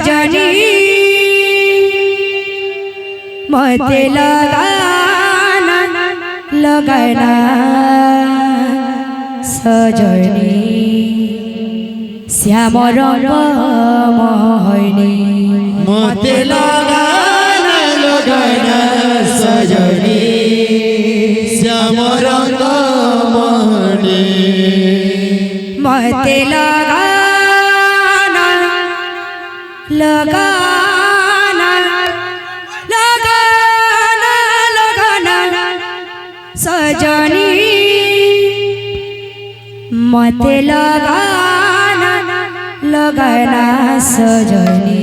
सजनी मते लगाना लगाना सजनी श्याम रंग मोहनी मते लगाना लगाना सजनी श्याम रंग मोहनी मते लगाना लगाना लगाना लगाना सजनी मते लगाना लगाना सजनी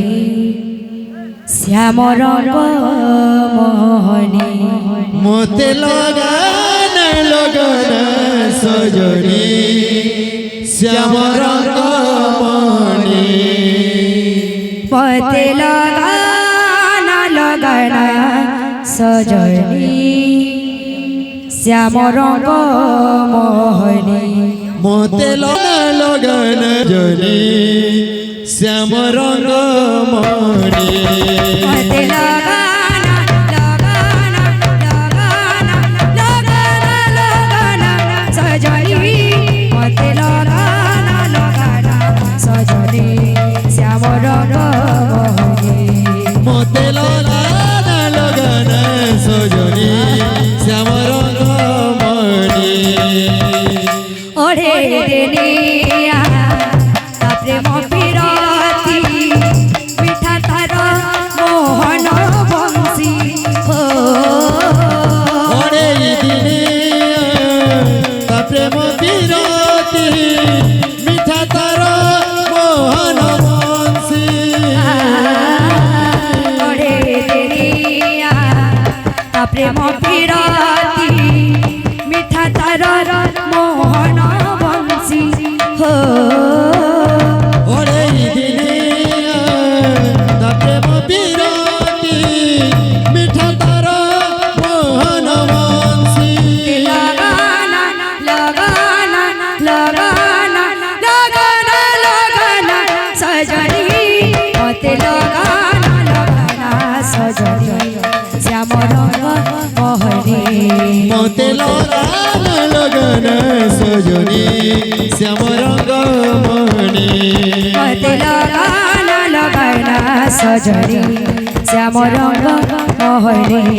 श्याम रंग मोहनी मते लगाना लगाना सजनी श्याम रंग मोहनी मते लगाना लगाना सजनी श्याम रंग मोहनी मते लगाना जनी श्याम रंग मोहनी मते लगाना लगाना लगाना लगाना लगाना सजनी मते लगाना लगाना सजनी श्याम रंग मोहनी मते लगाना लगाना सजनी श्याम रंग मोहनी ओढ़े देनिया प्रेम पिराती मिठा तार मोहन बंशी हो ओरे दिनिया प्रेम पिराती मिठा तार मोहन बंशी ओढ़े देनिया प्रेम पिराती मिठा तार मोहन बंशी हो ओरे दिनिया प्रेम पिराती मिठा तार मोहन बंशी लगाना लगाना लगाना लगाना लगाना सजनी मते लगाना लगाना सजनी श्याम रंग मोहनी मते लगाना लगाना सजनी श्याम रंग मोहनी मते लगाना लगाना सजनी श्याम रंग मोहनी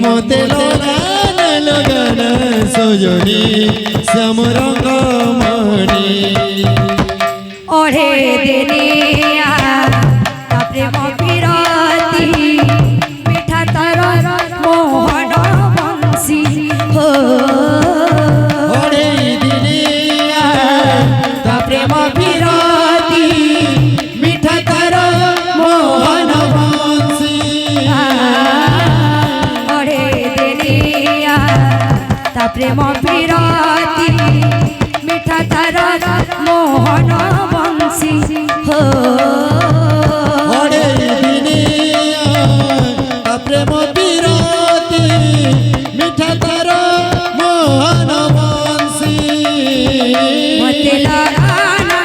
मते लगाना लगाना सजनी श्याम रंग मोहनी ओढ़े देनिया प्रेम पिराती मिठा तार मोहन बंशी हो ओरे दिनिया प्रेम पिराती मिठा तार मोहन बंशी ओढ़े देनिया प्रेम पिराती मिठा तार मोहन बंशी हो ओरे दिनिया प्रेम पिराती मिठा तार मोहन बंशी मते लगाना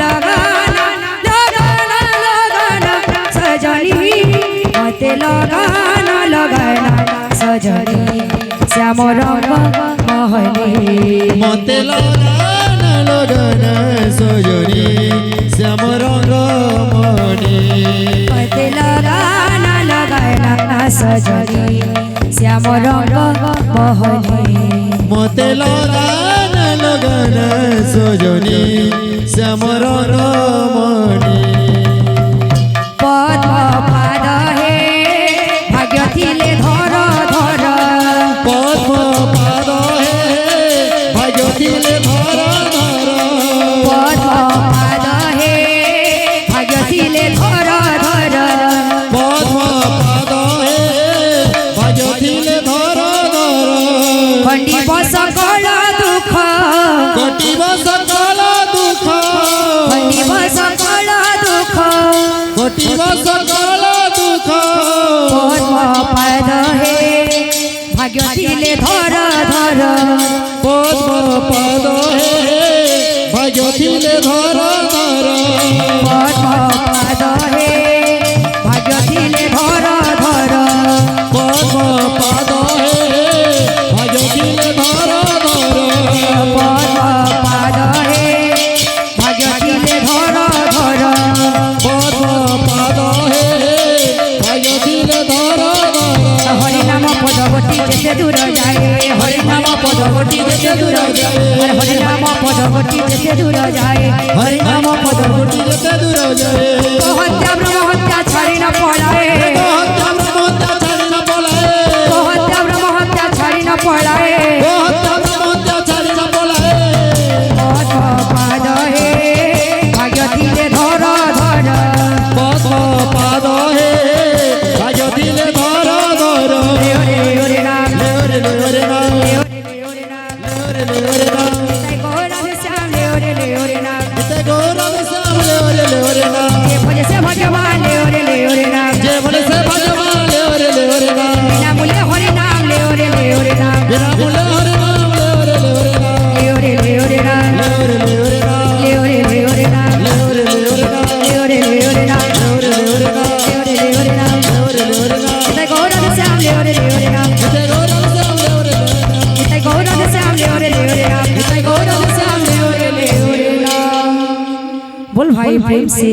लगाना लगाना लगाना सजनी मते लगाना लगाना सजनी श्याम रंग मोहनी मते लगाना लगाना सजनी श्याम रंग मोहनी मते लगाना लगाना सजनी श्याम रंग मोहनी मते लगाना लगाना सजनी श्याम रंग मोहनी पद्म पाद हे भाग्य थिले धर धर पद्म पाद हे भाग्य थिले धर धर पद्म पाद हे भाग्य थिले धर धर पद्म पाद हे भाग्य थिले धर धर खंडिब सकल दुख कटिब सकल दुख खंडिब सकल दुख कटिब सकल दुख पद्म पाद हे भाग्य थिले धर धर पद्म पाद हे भाग्य थिले धर धर पद्म पाद हे পদবতী যেতে দূর যায় হরি নাম পদবতী যেতে দূর যায় হত্যা ব্রহ্ম হত্যা ছাড়ি না পলায় হত্যা ব্রহ্ম হত্যা ছাড়ি না পলায় হত্যা ব্রহ্ম হত্যা ছাড়ি না পলায় হত্যা ব্রহ্ম হত্যা ছাড়ি না পলায় পদ পাদ হে ভাগ্যতিলে ধর ধর পদ্ম পাদ হে ভাগ্যতিলে ধর ধর ওরে ওরে নাম রে রে নাম ওরে নাম রে নাম তাই গৌরাধ শ্যাম ওরে নাম তে গৌরব সামলে রে নাম যে ভজে সে ভগবান ওরে নাম যে বলে সে ভগবান রে নাম বিনা মূল্যে হরি নাম ওরে নাম বিনা মূল্যে হরি নাম রে নাম ওরে নাম রে নাম ওরে নাম রে নাম ওরে নাম ওরে নাম তাই গৌরাধ শ্যাম ওরে নাম তে গৌরব সামলে রে নাম তাই গৌরাধ শ্যাম ওরে নাম তাই গৌরাধ শ্যাম ওরে নাম बोल भाई प्रेम से